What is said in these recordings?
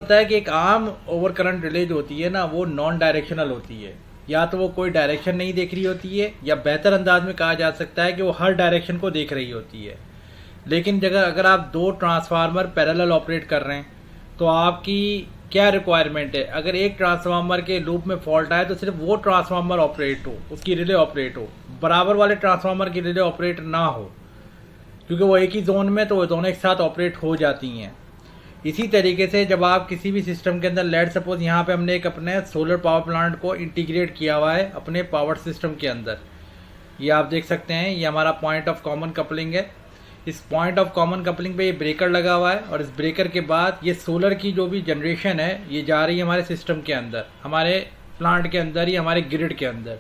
होता है कि एक आम ओवर करंट रिले जो होती है ना, वो नॉन डायरेक्शनल होती है। या तो वो कोई डायरेक्शन नहीं देख रही होती है, या बेहतर अंदाज में कहा जा सकता है कि वो हर डायरेक्शन को देख रही होती है। लेकिन जगह अगर आप दो ट्रांसफार्मर पैरेलल ऑपरेट कर रहे हैं तो आपकी क्या रिक्वायरमेंट है, अगर एक ट्रांसफार्मर के लूप में फॉल्ट आए तो सिर्फ वो ट्रांसफार्मर ऑपरेट हो, उसकी रिले ऑपरेट हो, बराबर वाले ट्रांसफार्मर की रिले ऑपरेट ना हो, क्योंकि वो एक ही जोन में तो वो दोनों एक साथ ऑपरेट हो जाती हैं। इसी तरीके से जब आप किसी भी सिस्टम के अंदर, लेट सपोज यहाँ पे हमने एक अपने सोलर पावर प्लांट को इंटीग्रेट किया हुआ है अपने पावर सिस्टम के अंदर, ये आप देख सकते हैं, ये हमारा पॉइंट ऑफ कॉमन कपलिंग है। इस पॉइंट ऑफ कॉमन कपलिंग पे ये ब्रेकर लगा हुआ है, और इस ब्रेकर के बाद ये सोलर की जो भी जनरेशन है ये जा रही है हमारे सिस्टम के अंदर, हमारे प्लांट के अंदर, या हमारे ग्रिड के अंदर।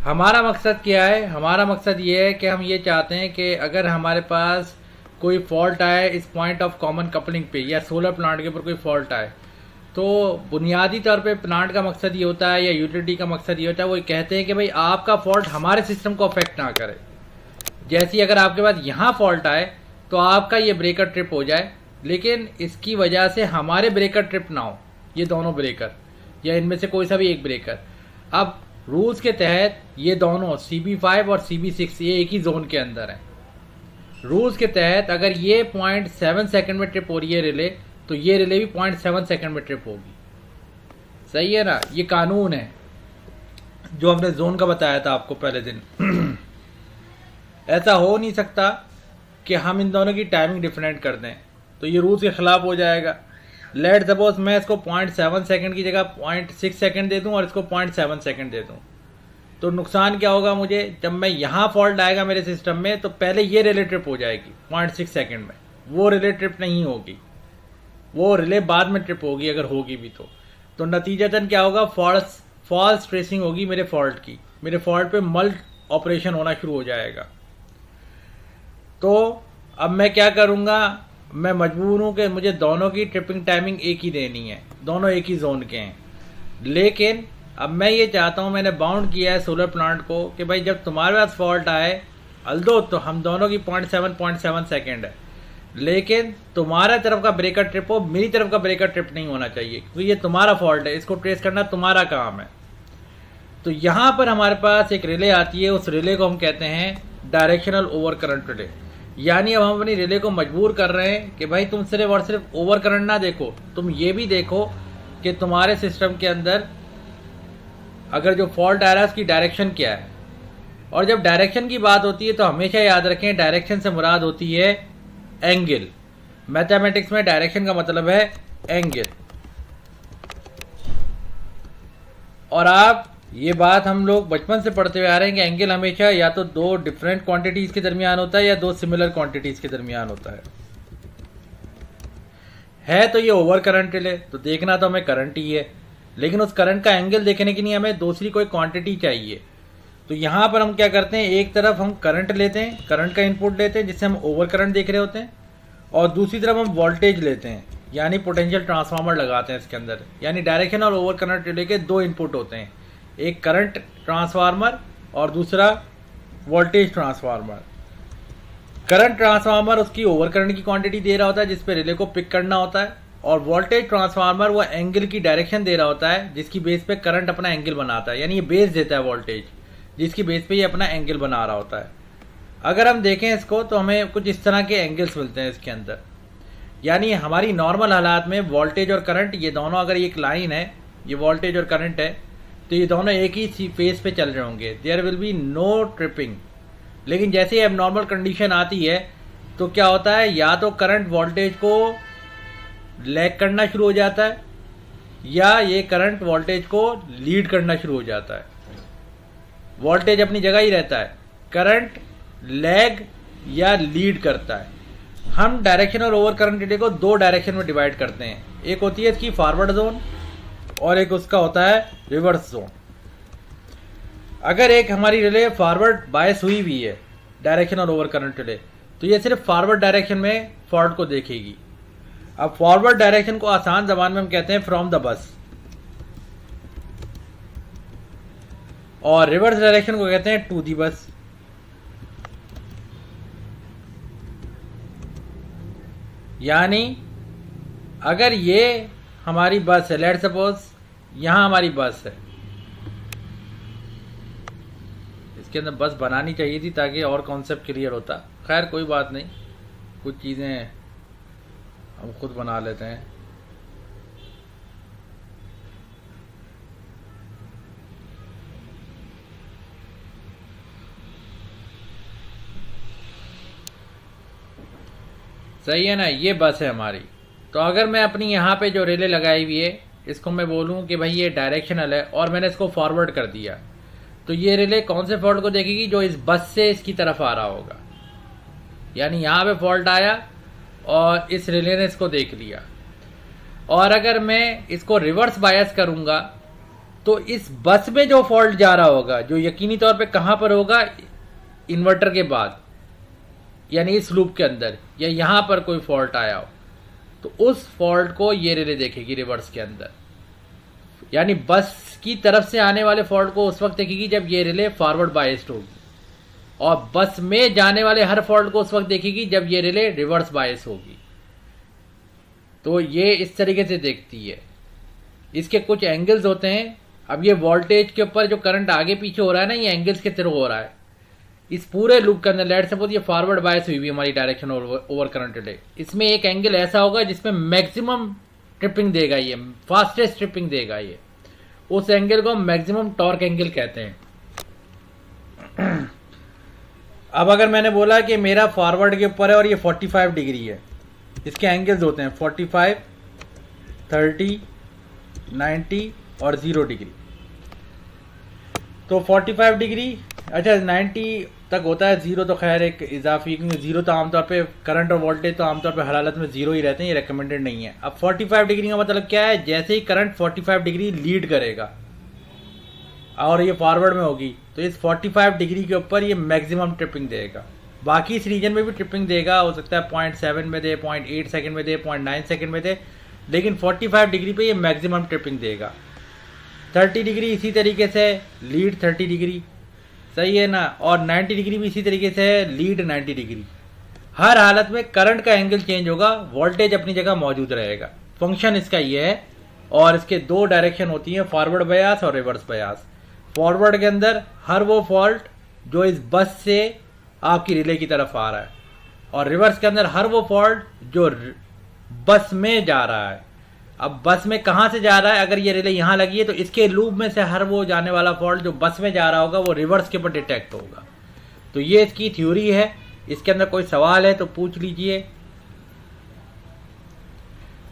हमारा मकसद क्या है? हमारा मकसद ये है कि हम ये चाहते हैं कि अगर हमारे पास कोई फॉल्ट आए इस पॉइंट ऑफ कॉमन कपलिंग पे, या सोलर प्लांट के ऊपर कोई फॉल्ट आए, तो बुनियादी तौर पे प्लांट का मकसद ये होता है, या यूटिलिटी का मकसद ये होता है, वो कहते हैं कि भाई आपका फॉल्ट हमारे सिस्टम को अफेक्ट ना करे। जैसे अगर आपके पास यहाँ फॉल्ट आए तो आपका ये ब्रेकर ट्रिप हो जाए, लेकिन इसकी वजह से हमारे ब्रेकर ट्रिप ना हो, ये दोनों ब्रेकर या इनमें से कोई सा भी एक ब्रेकर। अब रूल्स के तहत ये दोनों CB5 और CB6 ये एक ही जोन के अंदर है। रूल्स के तहत अगर ये 0.7 सेकंड में ट्रिप हो रही है रिले, तो ये रिले भी 0.7 सेकंड में ट्रिप होगी। सही है ना? ये कानून है जो हमने जोन का बताया था आपको पहले दिन। ऐसा हो नहीं सकता कि हम इन दोनों की टाइमिंग डिफरेंट कर दें, तो ये रूल्स के खिलाफ हो जाएगा। लेट सपोज मैं इसको 0.7 सेकंड की जगह 0.6 सेकंड दे दूं और इसको 0.7 सेकंड दे दूं, तो नुकसान क्या होगा मुझे? जब मैं यहाँ फॉल्ट आएगा मेरे सिस्टम में तो पहले ये रिले ट्रिप हो जाएगी 0.6 सेकंड में, वो रिले ट्रिप नहीं होगी, वो रिले बाद में ट्रिप होगी अगर होगी भी तो नतीजतन क्या होगा? फॉल्स ट्रेसिंग होगी मेरे फॉल्ट की, मेरे फॉल्ट पे मल्ट ऑपरेशन होना शुरू हो जाएगा। तो अब मैं क्या करूँगा? मैं मजबूर हूँ कि मुझे दोनों की ट्रिपिंग टाइमिंग एक ही देनी है, दोनों एक ही जोन के हैं। लेकिन अब मैं ये चाहता हूँ, मैंने बाउंड किया है सोलर प्लांट को कि भाई जब तुम्हारे पास फॉल्ट आए, अल्दो तो हम दोनों की 0.7 सेकेंड है, लेकिन तुम्हारा तरफ का ब्रेकर ट्रिप हो, मेरी तरफ का ब्रेकर ट्रिप नहीं होना चाहिए, क्योंकि ये तुम्हारा फॉल्ट है, इसको ट्रेस करना तुम्हारा काम है। तो यहाँ पर हमारे पास एक रिले आती है, उस रिले को हम कहते हैं डायरेक्शनल ओवर करंट रिले। यानी अब हम अपनी रिले को मजबूर कर रहे हैं कि भाई तुम सिर्फ और सिर्फ ओवर करंट ना देखो, तुम ये भी देखो कि तुम्हारे सिस्टम के अंदर अगर जो फॉल्ट आ रहा है उसकी डायरेक्शन क्या है। और जब डायरेक्शन की बात होती है तो हमेशा याद रखें, डायरेक्शन से मुराद होती है एंगल। मैथमेटिक्स में डायरेक्शन का मतलब है एंगल। और आप ये बात हम लोग बचपन से पढ़ते हुए आ रहे हैं कि एंगल हमेशा या तो दो डिफरेंट क्वांटिटीज के दरमियान होता है या दो सिमिलर क्वांटिटीज के दरमियान होता है। तो ये ओवर करंट रिले, तो देखना तो हमें करंट ही है, लेकिन उस करंट का एंगल देखने के लिए हमें दूसरी कोई क्वांटिटी चाहिए। तो यहाँ पर हम क्या करते हैं, एक तरफ हम करंट लेते हैं, करंट का इनपुट लेते हैं जिससे हम ओवर करंट देख रहे होते हैं, और दूसरी तरफ हम वोल्टेज लेते हैं, यानी पोटेंशियल ट्रांसफार्मर लगाते हैं इसके अंदर। यानी डायरेक्शन और ओवर करंट रिले के दो इनपुट होते हैं, एक करंट ट्रांसफार्मर और दूसरा वोल्टेज ट्रांसफार्मर। करंट ट्रांसफार्मर उसकी ओवर करंट की क्वांटिटी दे रहा होता है जिस पे रिले को पिक करना होता है, और वोल्टेज ट्रांसफार्मर वो एंगल की डायरेक्शन दे रहा होता है जिसकी बेस पे करंट अपना एंगल बनाता है। यानी ये बेस देता है वोल्टेज, जिसकी बेस पे ये अपना एंगल बना रहा होता है। अगर हम देखें इसको तो हमें कुछ इस तरह के एंगल्स मिलते हैं इसके अंदर। यानी हमारी नॉर्मल हालात में वोल्टेज और करंट ये दोनों, अगर एक लाइन है, ये वोल्टेज और करंट है, तो ये दोनों एक ही फेज पे चल रहे होंगे, there will be no tripping. लेकिन जैसे ही एबनॉर्मल कंडीशन आती है तो क्या होता है, या तो करंट वोल्टेज को लैग करना शुरू हो जाता है, या ये करंट वोल्टेज को लीड करना शुरू हो जाता है। वोल्टेज अपनी जगह ही रहता है, करंट लैग या लीड करता है। हम डायरेक्शन और ओवर करंट रिले को दो डायरेक्शन में डिवाइड करते हैं, एक होती है इसकी फॉरवर्ड जोन और एक उसका होता है रिवर्स जोन। अगर एक हमारी रिले फॉरवर्ड बायस हुई हुई है, डायरेक्शन और ओवर करंट रिले, तो ये सिर्फ फॉरवर्ड डायरेक्शन में फॉल्ट को देखेगी। अब फॉरवर्ड डायरेक्शन को आसान जबान में हम कहते हैं फ्रॉम द बस, और रिवर्स डायरेक्शन को कहते हैं टू दी बस। यानी अगर ये हमारी बस है, लेट सपोज यहाँ हमारी बस है, इसके अंदर बस बनानी चाहिए थी ताकि और कॉन्सेप्ट क्लियर होता। खैर कोई बात नहीं, कुछ चीज़ें हम खुद बना लेते हैं। सही है ना, ये बस है हमारी। तो अगर मैं अपनी यहाँ पे जो रिले लगाई हुई है इसको मैं बोलूँ कि भाई ये डायरेक्शनल है और मैंने इसको फॉरवर्ड कर दिया, तो ये रिले कौन से फॉल्ट को देखेगी? जो इस बस से इसकी तरफ आ रहा होगा। यानी यहाँ पे फॉल्ट आया और इस रिले ने इसको देख लिया। और अगर मैं इसको रिवर्स बायस करूँगा तो इस बस में जो फॉल्ट जा रहा होगा, जो यकीनी तौर पे कहाँ पर होगा? इन्वर्टर के बाद, यानी इस लूप के अंदर, या यहाँ पर कोई फॉल्ट आया हो, तो उस फॉल्ट को ये रिले देखेगी रिवर्स के अंदर। यानी बस की तरफ से आने वाले फॉल्ट को उस वक्त देखेगी जब ये रिले फॉरवर्ड बायस्ड होगी, और बस में जाने वाले हर फॉल्ट को उस वक्त देखेगी जब ये रिले रिवर्स बायस होगी। तो ये इस तरीके से देखती है। इसके कुछ एंगल्स होते हैं। अब ये वोल्टेज के ऊपर जो करंट आगे पीछे हो रहा है ना, ये एंगल्स के थ्रू हो रहा है। इस पूरे लूप के अंदर लेट सपोज ये फॉरवर्ड बायस हुई हमारी डायरेक्शन ओवर करंट रिले, इसमें एक एंगल ऐसा होगा जिसमें मैक्सिमम ट्रिपिंग देगा, ये फास्टेस्ट ट्रिपिंग देगा। ये उस एंगल को मैक्सिमम टॉर्क एंगल कहते हैं। अब अगर मैंने बोला कि मेरा फॉरवर्ड के ऊपर है और ये 45 डिग्री है, इसके एंगल्स होते हैं 45, 30, 90 और 0 डिग्री। तो 45 डिग्री, अच्छा 90 तक होता है, 0 तो खैर एक इजाफी, क्योंकि 0 तो आमतौर पे करंट और वोल्टेज तो आमतौर पे हर हालत में 0 ही रहते हैं, ये रिकमेंडेड नहीं है। अब 45 डिग्री का मतलब क्या है? जैसे ही करंट 45 डिग्री लीड करेगा और ये फॉरवर्ड में होगी, तो इस 45 डिग्री के ऊपर ये मैक्सिमम ट्रिपिंग देगा। बाकी इस रीजन में भी ट्रिपिंग देगा, हो सकता है 0.7 में दे, 0.8 सेकेंड में दे, 0.9 सेकेंड में दे, लेकिन 45 डिग्री पे ये मैक्सिमम ट्रिपिंग देगा। 30 डिग्री इसी तरीके से लीड 30 डिग्री, सही है ना, और 90 डिग्री भी इसी तरीके से है, लीड 90 डिग्री। हर हालत में करंट का एंगल चेंज होगा, वोल्टेज अपनी जगह मौजूद रहेगा। फंक्शन इसका ये है। और इसके दो डायरेक्शन होती हैं, फॉरवर्ड बयास और रिवर्स बयास। फॉरवर्ड के अंदर हर वो फॉल्ट जो इस बस से आपकी रिले की तरफ आ रहा है, और रिवर्स के अंदर हर वो फॉल्ट जो बस में जा रहा है। अब बस में कहाँ से जा रहा है? अगर ये रिले यहाँ लगी है तो इसके लूप में से हर वो जाने वाला फॉल्ट जो बस में जा रहा होगा वो रिवर्स के ऊपर डिटेक्ट होगा। तो ये इसकी थ्योरी है। इसके अंदर कोई सवाल है तो पूछ लीजिए।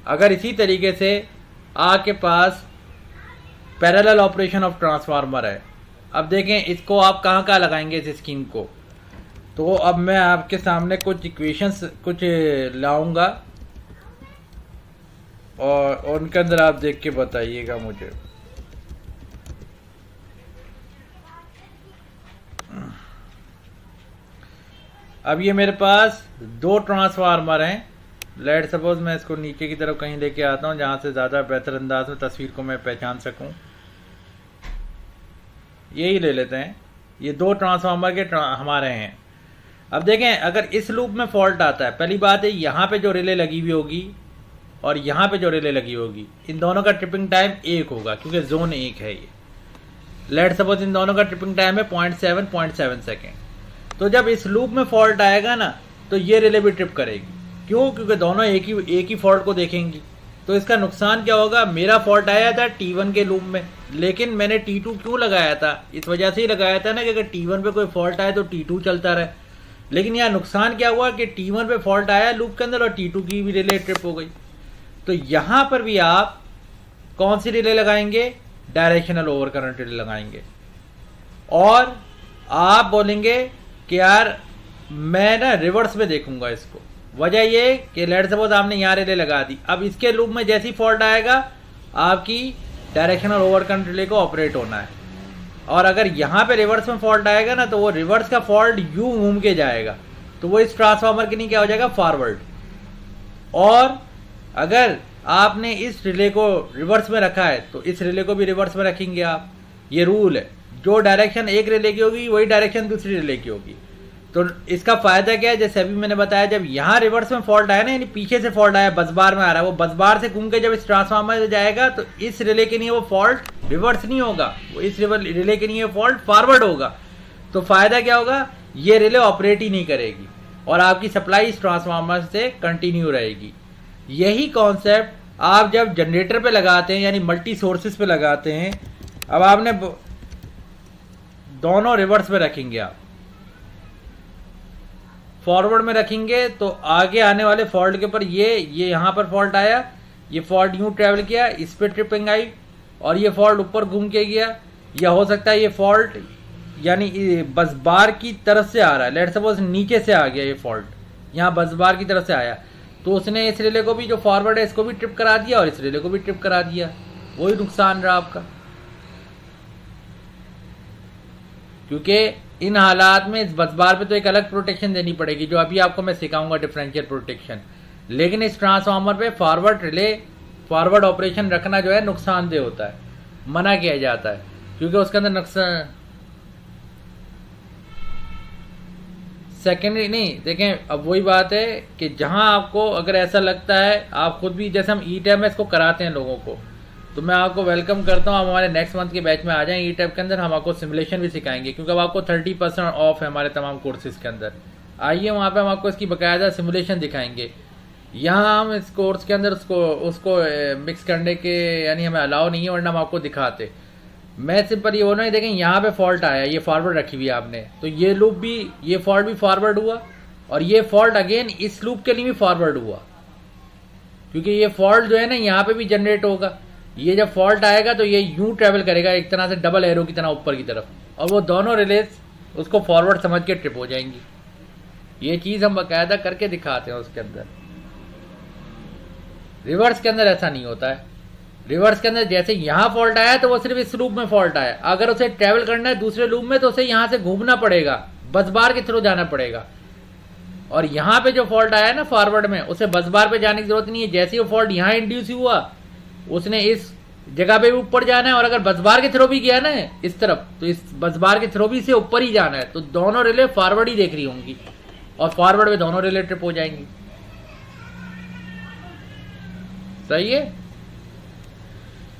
अगर इसी तरीके से आपके पास पैरेलल ऑपरेशन ऑफ ट्रांसफार्मर है, अब देखें इसको आप कहाँ कहाँ लगाएंगे इस स्कीम को। तो अब मैं आपके सामने कुछ इक्वेशंस कुछ लाऊंगा और उनके अंदर आप देख के बताइएगा मुझे। अब ये मेरे पास दो ट्रांसफार्मर हैं। लेट सपोज मैं इसको नीचे की तरफ कहीं लेके आता हूं जहां से ज़्यादा बेहतर अंदाज में तस्वीर को मैं पहचान सकूं। यही ले लेते हैं, ये दो ट्रांसफार्मर के हमारे हैं। अब देखें अगर इस लूप में फॉल्ट आता है, पहली बात है यहाँ पे जो रिले लगी हुई होगी और यहाँ पे जो रिले लगी होगी, इन दोनों का ट्रिपिंग टाइम एक होगा क्योंकि जोन एक है ये। लेट सपोज इन दोनों का ट्रिपिंग टाइम है 0.7 सेकेंड। तो जब इस लूप में फॉल्ट आएगा ना तो ये रिले भी ट्रिप करेगी। क्यों? क्योंकि दोनों एक ही फॉल्ट को देखेंगी। तो इसका नुकसान क्या होगा? मेरा फॉल्ट आया था T1 के लूप में, लेकिन मैंने T2 क्यों लगाया था? इस वजह से ही लगाया था ना कि अगर T1 पे कोई फॉल्ट आए तो T2 चलता रहे। लेकिन यहाँ नुकसान क्या हुआ कि T1 पे फॉल्ट आया लूप के अंदर और T2 की भी रिले ट्रिप हो गई। तो यहाँ पर भी आप कौन सी रिले लगाएंगे? डायरेक्शनल ओवर करंट रिले लगाएंगे। और आप बोलेंगे कि यार मैं ना रिवर्स में देखूंगा इसको। वजह ये कि लेट सपोज आपने यहाँ रिले लगा दी, अब इसके लूप में जैसी फॉल्ट आएगा आपकी डायरेक्शनल ओवर करंट रिले को ऑपरेट होना है। और अगर यहाँ पे रिवर्स में फॉल्ट आएगा ना तो वो रिवर्स का फॉल्ट यूं घूम के जाएगा, तो वो इस ट्रांसफार्मर के लिए क्या हो जाएगा? फॉरवर्ड। और अगर आपने इस रिले को रिवर्स में रखा है तो इस रिले को भी रिवर्स में रखेंगे आप। ये रूल है, जो डायरेक्शन एक रिले की होगी वही डायरेक्शन दूसरी रिले की होगी। तो इसका फायदा क्या है, जैसे अभी मैंने बताया, जब यहाँ रिवर्स में फॉल्ट आया ना, यानी पीछे से फॉल्ट आया, बस बार में आ रहा है, वो बस बार से घूम के जब इस ट्रांसफार्मर में जाएगा तो इस रिले के लिए वो फॉल्ट रिवर्स नहीं होगा, वो इस रिले के लिए फॉल्ट फॉरवर्ड होगा। तो फायदा क्या होगा, ये रिले ऑपरेट ही नहीं करेगी और आपकी सप्लाई इस ट्रांसफार्मर से कंटिन्यू रहेगी। यही कॉन्सेप्ट आप जब जनरेटर पे लगाते हैं, यानी मल्टी सोर्सेस पे लगाते हैं, अब आपने दोनों रिवर्स में रखेंगे, आप फॉरवर्ड में रखेंगे तो आगे आने वाले फॉल्ट के ऊपर ये यहां पर फॉल्ट आया, ये फॉल्ट यूं ट्रेवल किया, इस पे ट्रिपिंग आई और ये फॉल्ट ऊपर घूम के गया, या हो सकता है ये फॉल्ट यानी बस बार की तरफ से आ रहा है, लेट सपोज नीचे से आ गया ये फॉल्ट, यहाँ बस बार की तरफ से आया तो उसने इस रिले को भी जो फॉरवर्ड है इसको भी ट्रिप करा दिया और इस रिले को भी ट्रिप करा दिया, वही नुकसान रहा आपका। क्योंकि इन हालात में इस बस बार पे तो एक अलग प्रोटेक्शन देनी पड़ेगी, जो अभी आपको मैं सिखाऊंगा, डिफरेंशियल प्रोटेक्शन। लेकिन इस ट्रांसफार्मर पे फॉरवर्ड रिले, फॉरवर्ड ऑपरेशन रखना जो है नुकसानदेह होता है, मना किया जाता है, क्योंकि उसके अंदर नुकसान सेकेंडरी नहीं। देखें, अब वही बात है कि जहां आपको अगर ऐसा लगता है, आप खुद भी, जैसे हम ETAMS को कराते हैं लोगों को, तो मैं आपको वेलकम करता हूं, आप हमारे नेक्स्ट मंथ के बैच में आ जाएं। ETAP के अंदर हम आपको सिमुलेशन भी सिखाएंगे, क्योंकि अब आपको 30% ऑफ है हमारे तमाम कोर्सेज के अंदर। आइए वहां पे हम आपको इसकी बाकायदा सिमुलेशन दिखाएंगे। यहाँ हम इस कोर्स के अंदर उसको मिक्स करने के यानी हमें अलाउ नहीं है, वरना हम आपको दिखाते। मैं सिंपल ये बोल रहा हूँ, देखें यहाँ पे फॉल्ट आया, ये फॉरवर्ड रखी हुई आपने, तो ये लूप भी, ये फॉल्ट भी फॉरवर्ड हुआ और ये फॉल्ट अगेन इस लूप के लिए भी फॉरवर्ड हुआ, क्योंकि ये फॉल्ट जो है ना यहाँ पे भी जनरेट होगा। ये जब फॉल्ट आएगा तो ये यूं ट्रेवल करेगा एक तरह से डबल एरो की तरह ऊपर की तरफ, और वो दोनों रिलेस उसको फॉरवर्ड समझ के ट्रिप हो जाएंगी। ये चीज हम बाकायदा करके दिखाते हैं उसके अंदर। रिवर्स के अंदर ऐसा नहीं होता है। रिवर्स के अंदर जैसे यहाँ फॉल्ट आया तो वो सिर्फ इस लूप में फॉल्ट आया, अगर उसे ट्रेवल करना है दूसरे लूप में तो उसे यहाँ से घूमना पड़ेगा, बस बार के थ्रू जाना पड़ेगा। और यहाँ पे जो फॉल्ट आया है ना फॉरवर्ड में, उसे बस बार पे जाने की जरूरत नहीं है। जैसे ही वो फॉल्ट यहाँ इंड्यूस हुआ, उसने इस जगह पे भी ऊपर जाना है, और अगर बस बार के थ्रू भी गया ना इस तरफ, तो इस बस बार के थ्रू भी से ऊपर ही जाना है। तो दोनों रिले फॉरवर्ड ही देख रही होंगी और फॉरवर्ड में दोनों रिले ट्रिप हो जाएंगी। सही है।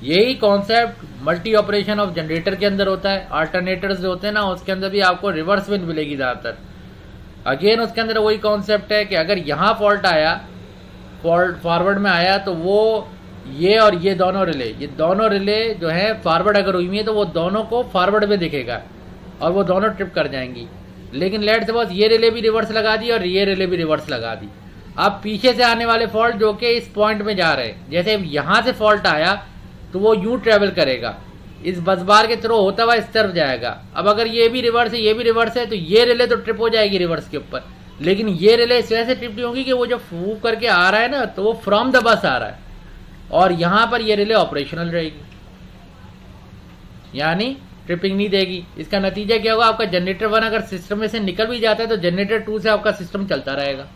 यही concept multi operation of generator के अंदर होता है। अल्टरनेटर्स जो होते हैं ना, उसके अंदर भी आपको रिवर्स विंड मिलेगी ज्यादातर। अगेन उसके अंदर वही कॉन्सेप्ट है कि अगर यहाँ फॉल्ट आया, फॉल्ट फॉरवर्ड में आया, तो वो ये और ये दोनों रिले जो है फॉरवर्ड अगर हुई है तो वो दोनों को फॉरवर्ड में दिखेगा और वो दोनों ट्रिप कर जाएंगी। लेकिन लेट सपोज ये रिले भी रिवर्स लगा दी और ये रिले भी रिवर्स लगा दी। अब पीछे से आने वाले फॉल्ट जो कि इस पॉइंट में जा रहे हैं, जैसे यहाँ से फॉल्ट आया तो वो यूं ट्रेवल करेगा, इस बस बार के थ्रू होता हुआ इस तरफ जाएगा। अब अगर ये भी रिवर्स है, ये भी रिवर्स है, तो ये रिले तो ट्रिप हो जाएगी रिवर्स के ऊपर, लेकिन ये रिले इस वजह से ट्रिप नहीं होगी कि वो जो मूव करके आ रहा है ना, तो वो फ्रॉम द बस आ रहा है और यहां पर ये रिले ऑपरेशनल रहेगी, यानी ट्रिपिंग नहीं देगी। इसका नतीजा क्या होगा, आपका जनरेटर 1 अगर सिस्टम में से निकल भी जाता है तो जनरेटर 2 से आपका सिस्टम चलता रहेगा।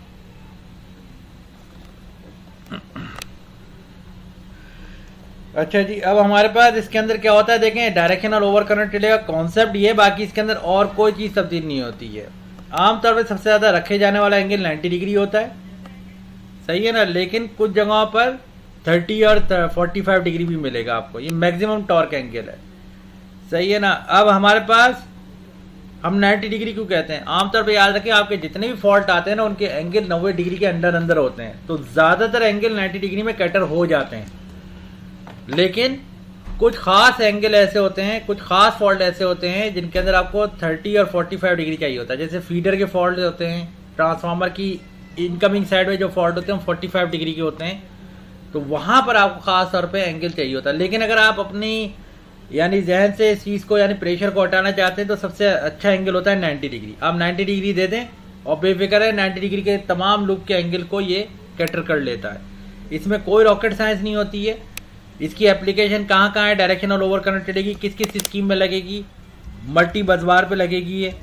अच्छा जी, अब हमारे पास इसके अंदर क्या होता है, देखें डायरेक्शनल ओवर करंट रिले का कॉन्सेप्ट ये, बाकी इसके अंदर और कोई चीज तब्दील नहीं होती है। आमतौर पर सबसे ज्यादा रखे जाने वाला एंगल 90 डिग्री होता है, सही है ना, लेकिन कुछ जगहों पर 30 और 45 डिग्री भी मिलेगा आपको। ये मैक्सिमम टॉर्क एंगल है, सही है ना। अब हमारे पास हम 90 डिग्री क्यों कहते हैं, आमतौर पर याद रखें आपके जितने भी फॉल्ट आते हैं ना, उनके एंगल 90 डिग्री के अंदर होते हैं, तो ज्यादातर एंगल 90 डिग्री में कैटर हो जाते हैं। लेकिन कुछ खास एंगल ऐसे होते हैं, कुछ खास फॉल्ट ऐसे होते हैं जिनके अंदर आपको 30 और 45 डिग्री चाहिए होता है। जैसे फीडर के फॉल्ट होते हैं, ट्रांसफार्मर की इनकमिंग साइड में जो फॉल्ट होते हैं 45 डिग्री के होते हैं, तो वहां पर आपको खास तौर पे एंगल चाहिए होता है। लेकिन अगर आप अपनी यानी जहन से इस चीज को यानी प्रेशर को हटाना चाहते हैं तो सबसे अच्छा एंगल होता है 90 डिग्री। आप 90 डिग्री दे दें और बेफिक्र है 90 डिग्री के तमाम लूप के एंगल को ये कैटर कर लेता है। इसमें कोई रॉकेट साइंस नहीं होती है। इसकी एप्लीकेशन कहाँ कहाँ है, डायरेक्शनल ओवर करंट चलेगी, किस किस स्कीम में लगेगी, मल्टी बसबार पे लगेगी, ये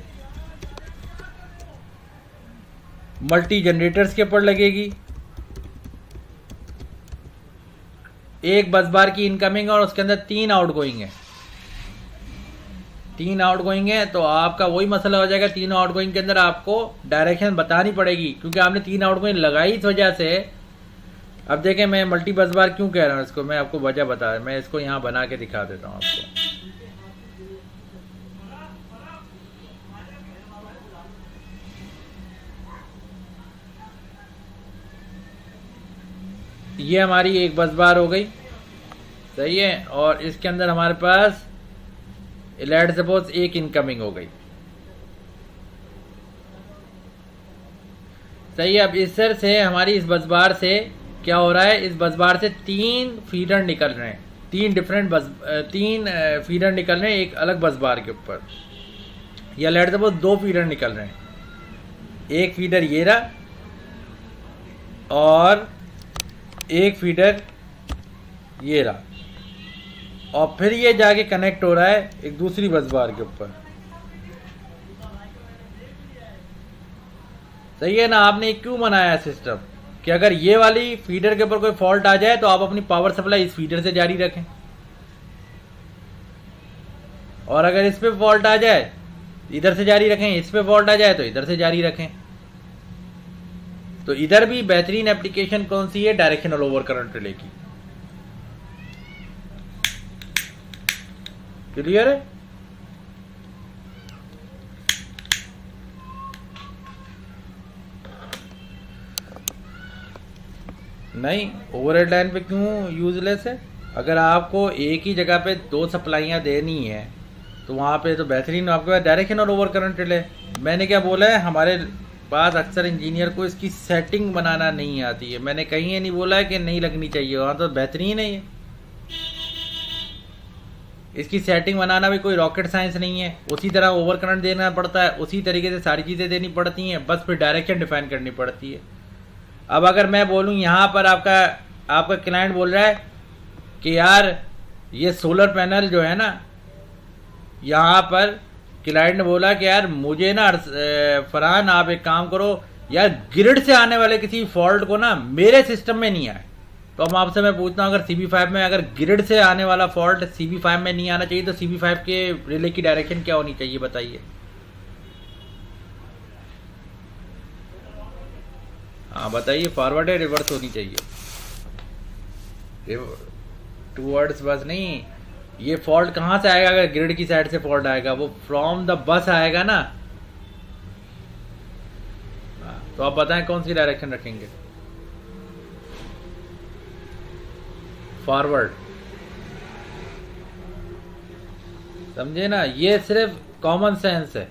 मल्टी जनरेटर्स के ऊपर लगेगी, एक बस बार की इनकमिंग और उसके अंदर 3 आउटगोइंग है। 3 आउटगोइंग है तो आपका वही मसला हो जाएगा, 3 आउटगोइंग के अंदर आपको डायरेक्शन बतानी पड़ेगी, क्योंकि आपने 3 आउटगोइंग लगाई इस वजह से। अब देखें मैं मल्टी बस बार क्यों कह रहा हूँ इसको, मैं आपको वजह बता, मैं इसको यहाँ बना के दिखा देता हूँ आपको। ये हमारी एक बस बार हो गई, सही है, और इसके अंदर हमारे पास लेट सपोज एक इनकमिंग हो गई, सही है। अब इस सर से हमारी इस बस बार से क्या हो रहा है, इस बस बार से 3 फीडर निकल रहे हैं, 3 फीडर निकल रहे हैं एक अलग बस बार के ऊपर, या लेट सपोज 2 फीडर निकल रहे हैं, एक फीडर ये रहा और एक फीडर ये रहा, और फिर ये जाके कनेक्ट हो रहा है एक दूसरी बस बार के ऊपर, सही है ना। आपने क्यों बनाया सिस्टम कि अगर ये वाली फीडर के ऊपर कोई फॉल्ट आ जाए तो आप अपनी पावर सप्लाई इस फीडर से जारी रखें, और अगर इस पे फॉल्ट आ जाए इधर से जारी रखें, इस पे फॉल्ट आ जाए तो इधर से जारी रखें। तो इधर भी बेहतरीन एप्लीकेशन कौन सी है, डायरेक्शनल ओवर करंट रिले की। क्लियर है? नहीं, ओवरहेड लाइन पे क्यों यूजलेस है? अगर आपको एक ही जगह पे 2 सप्लाइयाँ देनी है तो वहाँ पे तो बेहतरीन आपके पास डायरेक्शनल ओवर करंट रिले। मैंने क्या बोला है, हमारे पास अक्सर इंजीनियर को इसकी सेटिंग बनाना नहीं आती है। मैंने कहीं ये नहीं बोला है कि नहीं लगनी चाहिए, वहाँ तो बेहतरीन है ये। इसकी सेटिंग बनाना भी कोई रॉकेट साइंस नहीं है, उसी तरह ओवर करंट देना पड़ता है, उसी तरीके से सारी चीज़ें देनी पड़ती हैं, बस फिर डायरेक्शन डिफाइन करनी पड़ती है। अब अगर मैं बोलूँ यहाँ पर आपका क्लाइंट बोल रहा है कि यार ये सोलर पैनल जो है ना, यहाँ पर क्लाइंट ने बोला कि यार मुझे ना फरहान आप एक काम करो यार, ग्रिड से आने वाले किसी फॉल्ट को ना मेरे सिस्टम में नहीं आए। तो अब आपसे मैं पूछता हूँ, अगर CB5 में अगर ग्रिड से आने वाला फॉल्ट CB5 में नहीं आना चाहिए तो CB5 के रिले की डायरेक्शन क्या होनी चाहिए बताइए? हाँ बताइए, फॉरवर्ड है रिवर्स होनी चाहिए? टूवर्ड्स बस नहीं, ये फॉल्ट कहाँ से आएगा? अगर ग्रिड की साइड से फॉल्ट आएगा वो फ्रॉम द बस आएगा ना। तो आप बताएं कौन सी डायरेक्शन रखेंगे? फॉरवर्ड, समझे ना? ये सिर्फ कॉमन सेंस है,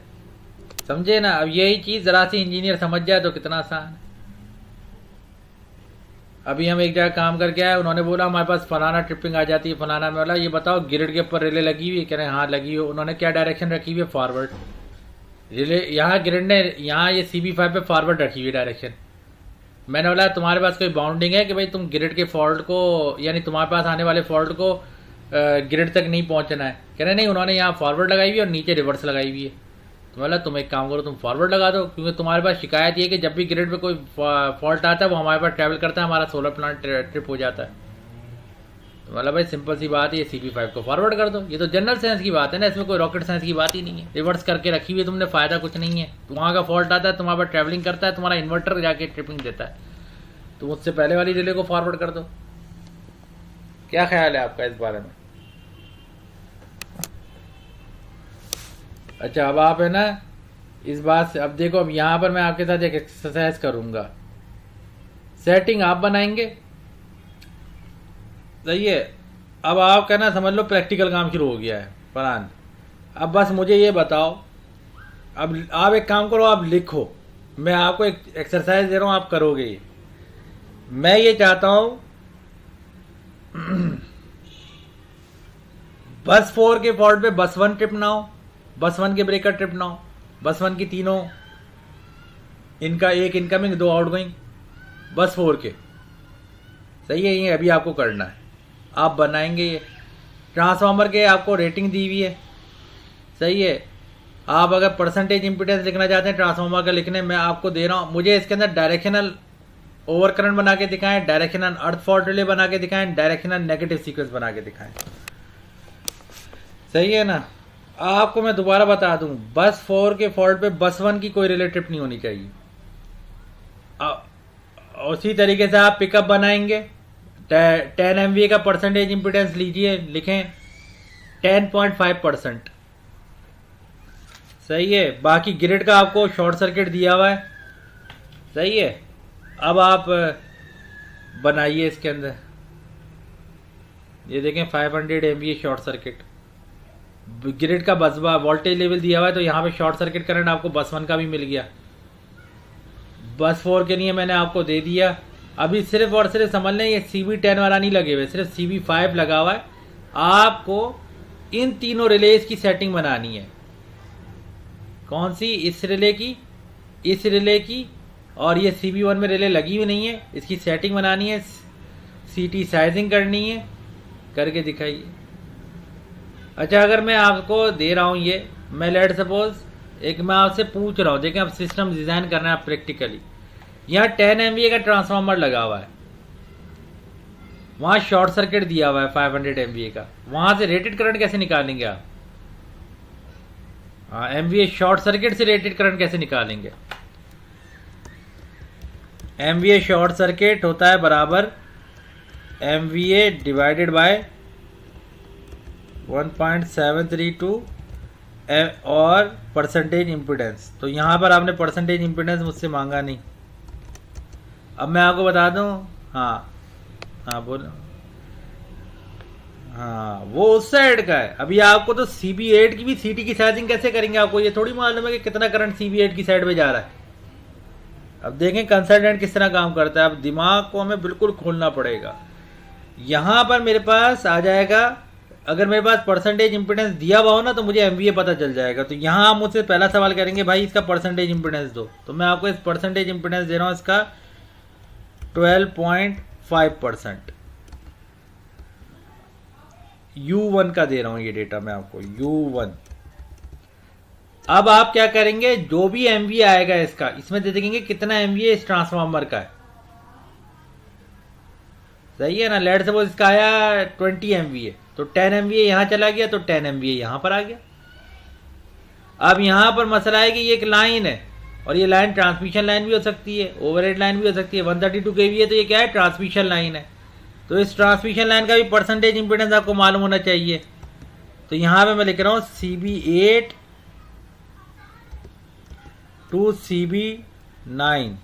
समझे ना? अब यही चीज जरा सी इंजीनियर समझ जाए तो कितना आसान है। अभी हम एक जगह काम करके आए, उन्होंने बोला हमारे पास फलाना ट्रिपिंग आ जाती है फलाना में, बोला ये बताओ ग्रिड के ऊपर रिले लगी हुई है? कह रहे हैं हाँ लगी हुई। उन्होंने क्या डायरेक्शन रखी हुई है? Forward relay. यहाँ ग्रिड ने यहाँ ये CB5 पे फॉरवर्ड रखी हुई डायरेक्शन। मैंने बोला तुम्हारे पास कोई बाउंडिंग है कि भाई तुम ग्रिड के फॉल्ट को, यानी तुम्हारे पास आने वाले फॉल्ट को ग्रिड तक नहीं पहुंचना है? कह रहे नहीं, उन्होंने यहाँ फॉरवर्ड लगाई हुई है और नीचे रिवर्स लगाई हुई है। तो बोला तुम एक काम करो, तुम फॉरवर्ड लगा दो, क्योंकि तुम्हारे पास शिकायत ये है कि जब भी ग्रिड पे कोई फॉल्ट आता है वो हमारे पास ट्रैवल करता है, हमारा सोलर प्लांट ट्रिप हो जाता है। तो बोला भाई सिंपल सी बात है, ये CB5 को फॉरवर्ड कर दो। ये तो जनरल साइंस की बात है ना, इसमें कोई रॉकेट साइंस की बात ही नहीं है। रिवर्स करके रखी हुई है तुमने, फायदा कुछ नहीं है। वहाँ का फॉल्ट आता है, तुम्हारे पास ट्रैवलिंग करता है, तुम्हारा इन्वर्टर जाके ट्रिपिंग देता है, तो उससे पहले वाली रिले को फॉरवर्ड कर दो। क्या ख्याल है आपका इस बारे में? अच्छा, अब आप है ना इस बात से, अब देखो, अब यहां पर मैं आपके साथ एक एक्सरसाइज करूंगा। सेटिंग आप बनाएंगे, सही है? अब आप कहना समझ लो प्रैक्टिकल काम शुरू हो गया है फरहान। अब बस मुझे ये बताओ, अब आप एक काम करो, आप लिखो, मैं आपको एक एक्सरसाइज दे रहा हूं, आप करोगे ये। मैं ये चाहता हूं बस 4 के फॉल्ट पे बस 1 ट्रिप ना हो, बस 1 के ब्रेकर ट्रिप ना हो, बस 1 की तीनों, इनका एक इनकमिंग 2 आउटगोइंग, बस 4 के, सही है? ये अभी आपको करना है, आप बनाएंगे ये। ट्रांसफार्मर के आपको रेटिंग दी हुई है, सही है? आप अगर परसेंटेज इंपीडेंस लिखना चाहते हैं ट्रांसफार्मर का लिखने, मैं आपको दे रहा हूं। मुझे इसके अंदर डायरेक्शनल ओवर करंट बना के दिखाएं, डायरेक्शनल अर्थ फॉल्ट रिले बना के दिखाएं, डायरेक्शनल नेगेटिव सीक्वेंस बना के दिखाएं, सही है ना? आपको मैं दोबारा बता दूं, बस 4 के फॉल्ट पे बस 1 की कोई रिले ट्रिप नहीं होनी चाहिए। उसी तरीके से आप पिकअप बनाएंगे, 10 MVA का परसेंटेज इंपिडेंस लीजिए, लिखें 10.5%, सही है। बाकी ग्रिड का आपको शॉर्ट सर्किट दिया हुआ है, सही है। अब आप बनाइए इसके अंदर, ये देखें 500 MVA शॉर्ट सर्किट, ग्रिड का बस वोल्टेज लेवल दिया हुआ है, तो यहाँ पे शॉर्ट सर्किट करंट आपको बस 1 का भी मिल गया। बस 4 के लिए मैंने आपको दे दिया। अभी सिर्फ और सिर्फ समझ लें, ये CB10 वाला नहीं लगे हुए, सिर्फ CB5 लगा हुआ है। आपको इन तीनों रिलेज की सेटिंग बनानी है। कौन सी? इस रिले की, इस रिले की, और ये CB1 में रिले लगी हुई नहीं है, इसकी सेटिंग बनानी है, CT साइजिंग करनी है, करके दिखाइए। अच्छा, अगर मैं आपको दे रहा हूँ ये, मैं लेट सपोज एक मैं आपसे पूछ रहा हूँ, देखें अब सिस्टम डिजाइन करना है प्रैक्टिकली। यहाँ 10 MVA का ट्रांसफार्मर लगा हुआ है, वहां शॉर्ट सर्किट दिया हुआ है 500 MVA का, वहां से रेटेड करंट कैसे निकालेंगे आप? MVA शॉर्ट सर्किट से रेटेड करंट कैसे निकालेंगे? MVA शॉर्ट सर्किट होता है बराबर MVA डिवाइडेड बाय 1.732 और परसेंटेज इम्पिडेंस। तो यहाँ पर आपने परसेंटेज इम्पिडेंस मुझसे मांगा नहीं। अब मैं आपको बता दूं, हाँ बोलो, हाँ वो उस साइड का है। अभी आपको तो CB8 की भी CT की साइजिंग कैसे करेंगे, आपको ये थोड़ी मालूम है कि कितना करंट CB8 की साइड पे जा रहा है। अब देखें कंसल्टेंट किस तरह काम करता है। अब दिमाग को हमें बिल्कुल खोलना पड़ेगा। यहां पर मेरे पास आ जाएगा, अगर मेरे पास परसेंटेज इंपिडेंस दिया हुआ हो ना, तो मुझे MVA पता चल जाएगा। तो यहां आप मुझसे पहला सवाल करेंगे, भाई इसका परसेंटेज इंपिडेंस दो, तो मैं आपको इस परसेंटेज इंपिडेंस दे रहा हूं, इसका 12.5%। U1 का दे रहा हूं ये डेटा मैं आपको, U1। अब आप क्या करेंगे, जो भी MVA आएगा इसका, इसमें दे देंगे कितना MVA इस ट्रांसफार्मर का है, सही है ना। लेट सपोज इसका आया 20 MVA, तो 10 MVA यहां चला गया, तो 10 MVA यहां पर आ गया। अब यहां पर मसला है कि ये एक लाइन है, और ये लाइन ट्रांसमिशन लाइन भी हो सकती है, ओवरहेड लाइन भी हो सकती है। 132 kV है, तो ये क्या है, ट्रांसमिशन लाइन है। तो इस ट्रांसमिशन लाइन का भी परसेंटेज इंपीडेंस आपको मालूम होना चाहिए। तो यहां पे मैं लिख रहा हूं CB8 टू CB9,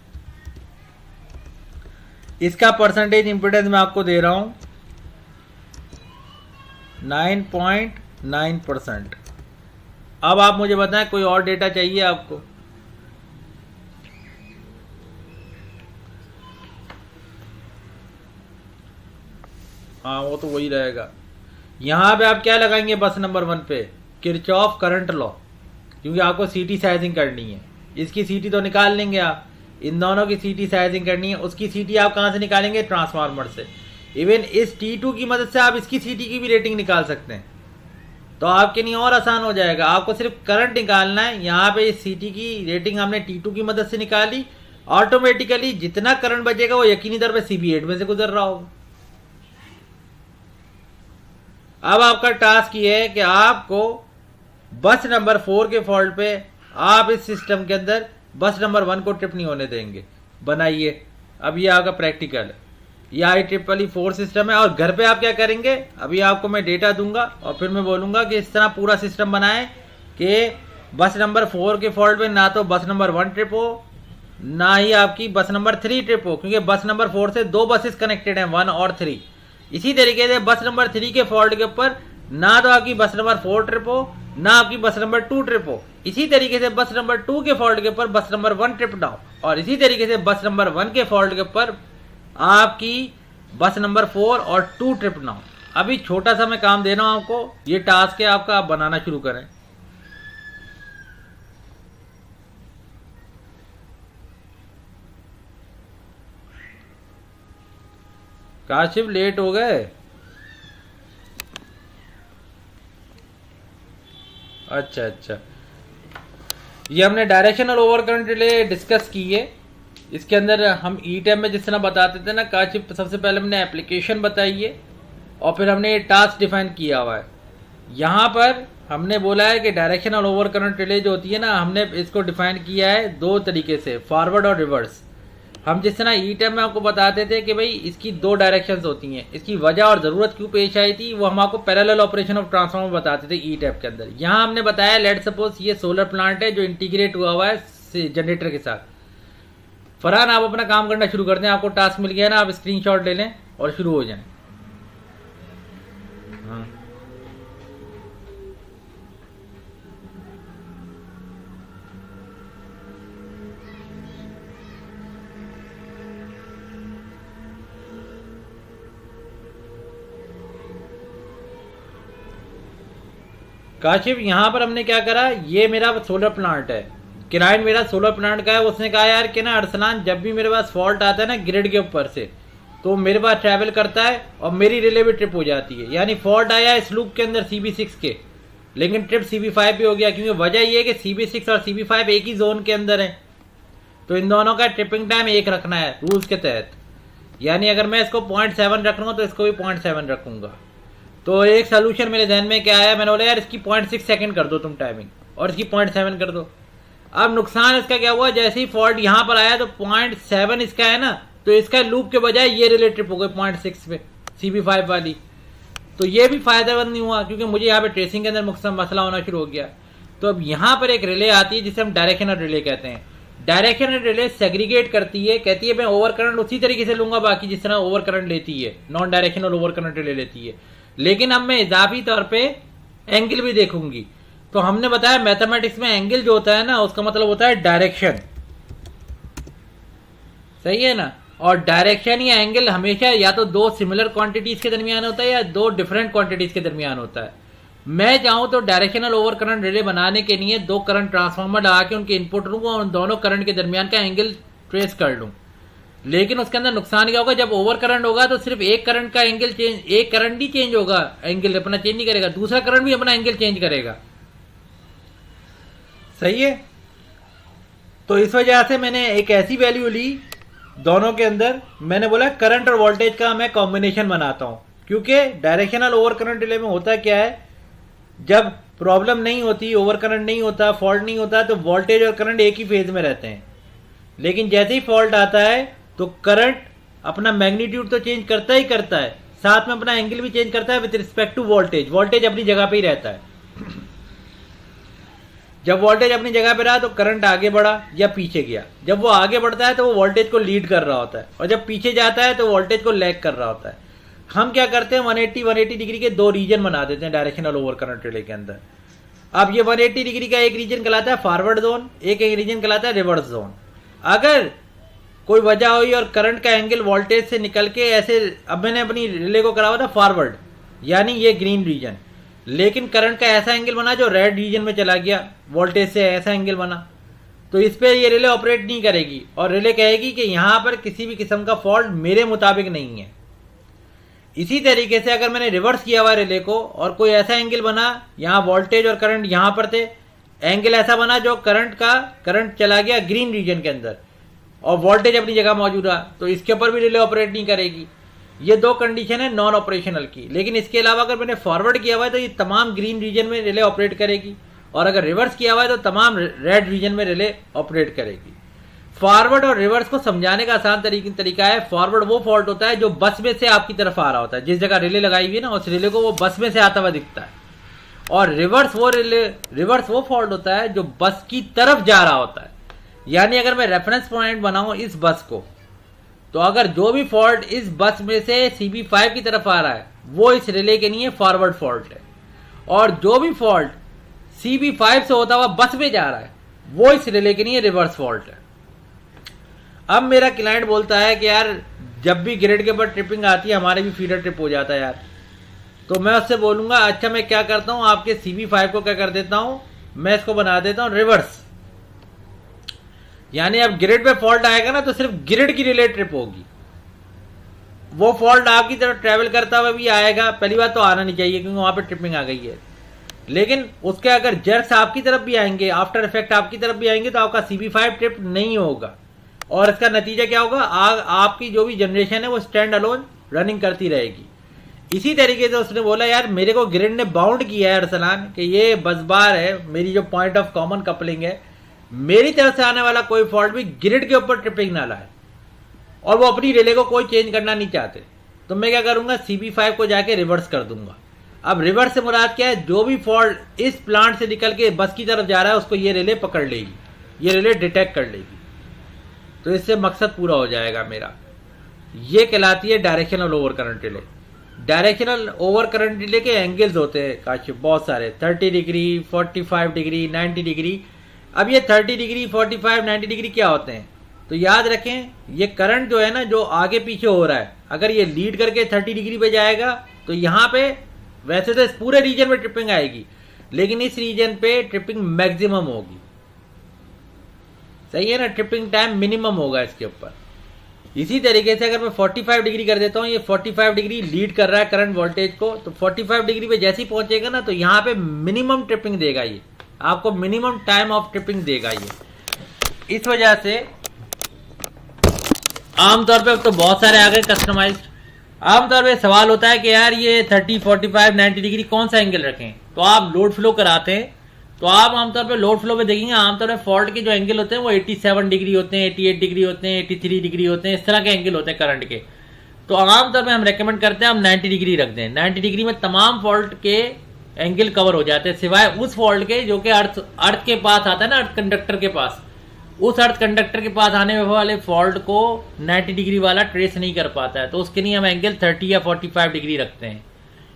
इसका परसेंटेज इंपीडेंस मैं आपको दे रहा हूं 9.9%। अब आप मुझे बताएं कोई और डेटा चाहिए आपको? हाँ वो तो वही रहेगा। यहां पे आप क्या लगाएंगे बस नंबर 1 पे, किरचॉफ करंट लॉ, क्योंकि आपको CT साइजिंग करनी है। इसकी CT तो निकाल लेंगे आप, इन दोनों की CT साइजिंग करनी है। उसकी CT आप कहां से निकालेंगे, ट्रांसफार्मर से। इवन इस T2 की मदद से आप इसकी CT की भी रेटिंग निकाल सकते हैं, तो आपके लिए और आसान हो जाएगा। आपको सिर्फ करंट निकालना है। यहाँ पे इस CT की रेटिंग हमने T2 की मदद से निकाली, ऑटोमेटिकली जितना करंट बचेगा वो यकीनी तौर पे CB8 में से गुजर रहा होगा। अब आपका टास्क ये है कि आपको बस नंबर 4 के फॉल्ट पे आप इस सिस्टम के अंदर बस नंबर 1 को ट्रिप नहीं होने देंगे। बनाइए। अब ये आपका प्रैक्टिकल है, ये IEEE 4 सिस्टम है। और घर पे आप क्या करेंगे, अभी आपको मैं डेटा दूंगा और फिर मैं बोलूंगा कि इस तरह पूरा सिस्टम बनाएं कि बस नंबर 4 के फॉल्ट पे ना तो बस नंबर 1 ट्रिप हो, ना ही आपकी बस नंबर 3 ट्रिप हो, क्योंकि बस नंबर 4 से 2 बसेस कनेक्टेड हैं, 1 और 3। इसी तरीके से बस नंबर 3 के फॉल्ट के ऊपर ना तो आपकी बस नंबर 4 ट्रिप हो, ना आपकी बस नंबर 2 ट्रिप हो। इसी तरीके से बस नंबर 2 के फॉल्ट के ऊपर बस नंबर 1 ट्रिप ना हो, और इसी तरीके से बस नंबर 1 के फॉल्ट के ऊपर आपकी बस नंबर 4 और 2 ट्रिप ना हो। अभी छोटा सा मैं काम दे रहा हूं आपको, ये टास्क है आपका, आप बनाना शुरू करें। काशिफ लेट हो गए? अच्छा अच्छा, ये हमने directional over current relay discuss की है। इसके अंदर हम E-टैब में जिस तरह बताते थे ना काशिफ, सबसे पहले हमने एप्लीकेशन बताई है और फिर हमने ये टास्क डिफाइन किया हुआ है। यहाँ पर हमने बोला है कि डायरेक्शनल ओवर करंट रिले जो होती है ना, हमने इसको डिफाइन किया है दो तरीके से, फॉरवर्ड और रिवर्स। हम जिस तरह ई टैप में आपको बताते थे कि भाई इसकी दो डायरेक्शंस होती हैं, इसकी वजह और ज़रूरत क्यों पेश आई थी वो हम आपको पैरेलल ऑपरेशन ऑफ ट्रांसफार्मर बताते थे ई टैप के अंदर। यहाँ हमने बताया लेट सपोज ये सोलर प्लांट है जो इंटीग्रेट हुआ है जनरेटर के साथ। फरहान आप अपना काम करना शुरू कर दें, आपको टास्क मिल गया ना, आप स्क्रीनशॉट ले लें और शुरू हो जाएं। हाँ काशिफ, यहाँ पर हमने क्या करा, ये मेरा सोलर प्लांट है, क्लाइंट मेरा सोलर प्लांट का है। उसने कहा यार कि ना अरसलान जब भी मेरे पास फॉल्ट आता है ना ग्रिड के ऊपर से, तो मेरे पास ट्रैवल करता है और मेरी रिले भी ट्रिप हो जाती है। यानी फॉल्ट आया इस लूप के अंदर CB6 के, लेकिन ट्रिप CB5 पे हो गया, क्योंकि वजह ये है कि CB6 और CB5 एक ही जोन के अंदर है, तो इन दोनों का ट्रिपिंग टाइम एक रखना है रूल्स के तहत। यानी अगर मैं इसको 0.7 रख लूँगा तो इसको भी 0.7 रखूंगा। तो एक सोल्यूशन मेरे ध्यान में क्या आया, मैंने बोला यार इसकी 0.6 सेकंड कर दो तुम टाइमिंग, और इसकी 0.7 कर दो। अब नुकसान इसका क्या हुआ, जैसे ही फॉल्ट यहाँ पर आया तो 0.7 इसका है ना, तो इसका लूप के बजाय ये रिले ट्रिप हो गई 0.6 पे CB5 वाली। तो ये भी फायदेमंद नहीं हुआ, क्योंकि मुझे यहाँ पे ट्रेसिंग के अंदर मसला होना शुरू हो गया। तो अब यहाँ पर एक रिले आती है जिसे हम डायरेक्शनल रिले कहते हैं। डायरेक्शनल रिले सेग्रीगेट करती है, कहती है मैं ओवर करंट उसी तरीके से लूंगा बाकी जिस तरह ओवर करंट लेती है, non directional over current relay लेती है, लेकिन अब मैं इजाफी तौर पे एंगल भी देखूंगी। तो हमने बताया मैथमेटिक्स में एंगल जो होता है ना उसका मतलब होता है डायरेक्शन, सही है ना। और डायरेक्शन या एंगल हमेशा या तो दो सिमिलर क्वांटिटीज के दरमियान होता है या दो डिफरेंट क्वांटिटीज के दरमियान होता है। मैं चाहूं तो डायरेक्शनल ओवर करंट रिले बनाने के लिए दो करंट ट्रांसफार्मर लगा के उनके इनपुट लूंगा और उन दोनों करंट के दरमियान का एंगल ट्रेस कर लूं, लेकिन उसके अंदर नुकसान क्या होगा, जब ओवर करंट होगा तो सिर्फ एक करंट का एंगल चेंज, एक करंट ही चेंज होगा, एंगल अपना चेंज नहीं करेगा, दूसरा करंट भी अपना एंगल चेंज करेगा, सही है। तो इस वजह से मैंने एक ऐसी वैल्यू ली दोनों के अंदर, मैंने बोला करंट और वोल्टेज का मैं कॉम्बिनेशन बनाता हूं, क्योंकि डायरेक्शनल ओवर करंट रिले में होता क्या है, जब प्रॉब्लम नहीं होती, ओवर करंट नहीं होता, फॉल्ट नहीं होता, तो वोल्टेज और करंट एक ही फेज में रहते हैं। लेकिन जैसे ही फॉल्ट आता है तो करंट अपना मैग्नीट्यूड तो चेंज करता ही करता है, साथ में अपना एंगल भी चेंज करता है with respect to voltage. Voltage अपनी जगह पे ही रहता है। जब वोल्टेज अपनी जगह पे रहा तो करंट आगे बढ़ा या पीछे गया। जब वो आगे बढ़ता है तो वो वोल्टेज को लीड कर रहा होता है, और जब पीछे जाता है तो वोल्टेज को लैग कर रहा होता है। हम क्या करते हैं, 180 डिग्री के दो रीजन बना देते हैं डायरेक्शनल ओवर करंट रिले के अंदर। अब ये 180 डिग्री का एक रीजन कहलाता है फॉरवर्ड जोन, एक रीजन कहलाता है रिवर्स जोन। अगर कोई वजह हुई और करंट का एंगल वोल्टेज से निकल के ऐसे, अब मैंने अपनी रिले को करा हुआ था फॉरवर्ड, यानी ये ग्रीन रीजन, लेकिन करंट का ऐसा एंगल बना जो रेड रीजन में चला गया, वोल्टेज से ऐसा एंगल बना, तो इस पे ये रिले ऑपरेट नहीं करेगी और रिले कहेगी कि यहां पर किसी भी किस्म का फॉल्ट मेरे मुताबिक नहीं है। इसी तरीके से अगर मैंने रिवर्स किया हुआ रिले को और कोई ऐसा एंगल बना, यहां वोल्टेज और करंट यहां पर थे, एंगल ऐसा बना जो करंट चला गया ग्रीन रीजन के अंदर और वोल्टेज अपनी जगह मौजूद रहा, तो इसके ऊपर भी रिले ऑपरेट नहीं करेगी। ये दो कंडीशन है नॉन ऑपरेशनल की। लेकिन इसके अलावा अगर मैंने फॉरवर्ड किया हुआ है तो ये तमाम ग्रीन रीजन में रिले ऑपरेट करेगी, और अगर रिवर्स किया हुआ है तो तमाम रेड रीजन में रिले ऑपरेट करेगी। फॉरवर्ड और रिवर्स को समझाने का आसान तरीका है, फॉरवर्ड वो फॉल्ट होता है जो बस में से आपकी तरफ आ रहा होता है, जिस जगह रिले लगाई हुई है ना उस रिले को वो बस में से आता हुआ दिखता है, और रिवर्स वो फॉल्ट होता है जो बस की तरफ जा रहा होता है। यानी अगर मैं रेफरेंस पॉइंट बनाऊं इस बस को, तो अगर जो भी फॉल्ट इस बस में से CB5 की तरफ आ रहा है वो इस रिले के लिए फॉरवर्ड फॉल्ट है, और जो भी फॉल्ट CB5 से होता हुआ बस में जा रहा है वो इस रिले के लिए रिवर्स फॉल्ट है। अब मेरा क्लाइंट बोलता है कि यार जब भी ग्रिड के ऊपर ट्रिपिंग आती है हमारे भी फीडर ट्रिप हो जाता है यार, तो मैं उससे बोलूंगा अच्छा मैं क्या करता हूं, आपके CB5 को क्या कर देता हूं, मैं इसको बना देता हूं रिवर्स। यानी अब ग्रिड पे फॉल्ट आएगा ना तो सिर्फ ग्रिड की रिले ट्रिप होगी, वो फॉल्ट आपकी तरफ ट्रेवल करता हुआ भी आएगा। पहली बात तो आना नहीं चाहिए क्योंकि वहां पे ट्रिपिंग आ गई है, लेकिन उसके अगर जर्क्स आपकी तरफ भी आएंगे, आफ्टर इफेक्ट आपकी तरफ भी आएंगे, तो आपका CB5 ट्रिप नहीं होगा, और इसका नतीजा क्या होगा, आपकी जो भी जनरेशन है वो स्टैंड अलोन रनिंग करती रहेगी। इसी तरीके से उसने बोला यार मेरे को ग्रिड ने बाउंड किया है अरसलान कि ये बस बार है, मेरी जो पॉइंट ऑफ कॉमन कपलिंग है, मेरी तरफ से आने वाला कोई फॉल्ट भी ग्रिड के ऊपर ट्रिपिंग ना लाए, और वो अपनी रिले को कोई चेंज करना नहीं चाहते। तो मैं क्या करूंगा, CP5 को जाके रिवर्स कर दूंगा। अब रिवर्स से मुराद क्या है, जो भी फॉल्ट इस प्लांट से निकल के बस की तरफ जा रहा है उसको ये रिले पकड़ लेगी, ये रिले डिटेक्ट कर लेगी। तो इससे मकसद पूरा हो जाएगा मेरा। ये कहलाती है directional over current relay. Directional over current relay के एंगल्स होते हैं काशिफ बहुत सारे, 30 डिग्री, 45 डिग्री, 90 डिग्री। अब ये 30 डिग्री, 45, 90 डिग्री क्या होते हैं, तो याद रखें ये करंट जो है ना, जो आगे पीछे हो रहा है, अगर ये लीड करके 30 डिग्री पे जाएगा तो यहाँ पे वैसे तो इस पूरे रीजन में ट्रिपिंग आएगी, लेकिन इस रीजन पे ट्रिपिंग मैक्सिमम होगी। सही है ना, ट्रिपिंग टाइम मिनिमम होगा इसके ऊपर। इसी तरीके से अगर मैं 45 डिग्री कर देता हूं, ये 45 डिग्री लीड कर रहा है करंट वोल्टेज को, तो 45 डिग्री पे जैसे ही पहुंचेगा ना तो यहाँ पे मिनिमम ट्रिपिंग देगा, ये आपको मिनिमम टाइम ऑफ ट्रिपिंग देगा ये। इस वजह से आमतौर पे अब तो बहुत सारे आ गए कस्टमाइज्ड। आमतौर पे सवाल होता है कि यार ये 30, 45, 90 डिग्री कौन सा एंगल रखें। तो आप लोड फ्लो कराते हैं तो आप आमतौर पे लोड फ्लो में देखेंगे आमतौर पे फॉल्ट के जो एंगल होते हैं वो 87 डिग्री होते हैं, 88 डिग्री होते हैं, 83 डिग्री होते हैं, इस तरह के एंगल होते हैं करंट के। तो आमतौर पे हम रेकमेंड करते हैं हम 90 डिग्री रख दें। 90 डिग्री में तमाम फॉल्ट के एंगल कवर हो जाते हैं, सिवाय उस फॉल्ट के जो कि अर्थ के पास आता है ना, अर्थ कंडक्टर के पास। उस अर्थ कंडक्टर के पास आने वाले फॉल्ट को 90 डिग्री वाला ट्रेस नहीं कर पाता है, तो उसके लिए हम एंगल 30 या 45 डिग्री रखते हैं।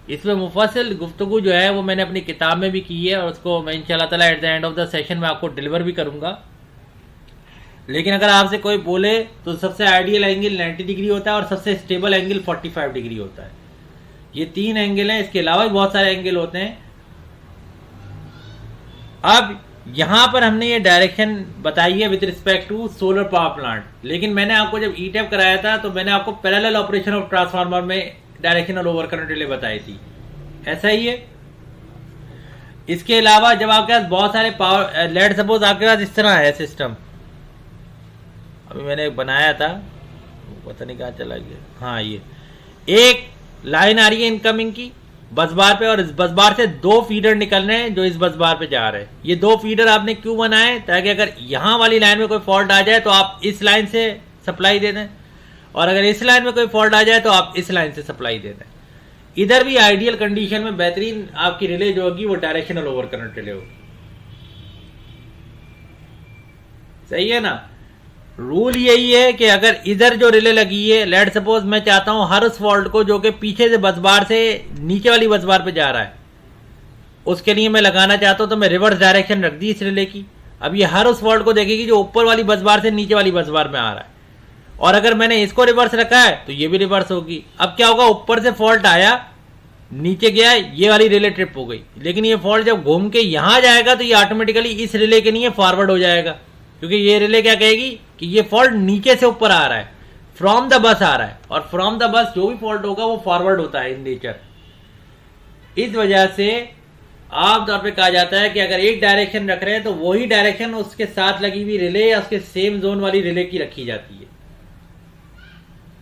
इसमें मुफस्सिल गुफ्तगू जो है वो मैंने अपनी किताब में भी की है, और उसको मैं इंशाल्लाह ताला at the end of the session में आपको डिलीवर भी करूंगा। लेकिन अगर आपसे कोई बोले तो सबसे आइडियल एंगल 90 डिग्री होता है और सबसे स्टेबल एंगल 45 डिग्री होता है। ये 3 एंगल हैं, इसके अलावा भी बहुत सारे एंगल होते हैं। अब यहां पर हमने ये डायरेक्शन बताई है with respect to solar power plant, लेकिन मैंने आपको जब ईटेप कराया था तो मैंने आपको पैरेलल ऑपरेशन ऑफ ट्रांसफार्मर में डायरेक्शनल ओवर करंट रिले बताई थी, ऐसा ही है। इसके अलावा जब आपके पास बहुत सारे पावर, लेट सपोज आपके पास इस तरह है सिस्टम, अभी मैंने बनाया था पता नहीं कहां चला गया, हाँ ये एक लाइन आ रही है इनकमिंग की बस बार पे, और इस बस बार से 2 फीडर निकल रहे हैं जो इस बस बार पे जा रहे हैं। ये 2 फीडर आपने क्यों बनाए, ताकि अगर यहां वाली लाइन में कोई फॉल्ट आ जाए तो आप इस लाइन से सप्लाई दे दें, और अगर इस लाइन में कोई फॉल्ट आ जाए तो आप इस लाइन से सप्लाई दे दें। इधर भी आइडियल कंडीशन में बेहतरीन आपकी रिले जो होगी वो डायरेक्शनल ओवर करंट रिले होगी। सही है ना। रूल यही है कि अगर इधर जो रिले लगी है, लेट सपोज मैं चाहता हूं हर उस फॉल्ट को जो कि पीछे से बस बार से नीचे वाली बस बार पे जा रहा है, उसके लिए मैं लगाना चाहता हूं तो मैं रिवर्स डायरेक्शन रख दी इस रिले की। अब ये हर उस फॉल्ट को देखेगी जो ऊपर वाली बस बार से नीचे वाली बस बार में आ रहा है, और अगर मैंने इसको रिवर्स रखा है तो ये भी रिवर्स होगी। अब क्या होगा, ऊपर से फॉल्ट आया, नीचे गया, ये वाली रिले ट्रिप हो गई, लेकिन ये फॉल्ट जब घूम के यहां जाएगा तो ये ऑटोमेटिकली इस रिले के लिए फॉरवर्ड हो जाएगा, क्योंकि ये रिले क्या कहेगी कि ये फॉल्ट नीचे से ऊपर आ रहा है, फ्रॉम द बस आ रहा है, और फ्रॉम द बस जो भी फॉल्ट होगा वो फॉरवर्ड होता है इन नेचर। इस वजह से आमतौर पे कहा जाता है कि अगर एक डायरेक्शन रख रहे हैं तो वही डायरेक्शन उसके साथ लगी हुई रिले या उसके सेम जोन वाली रिले की रखी जाती है।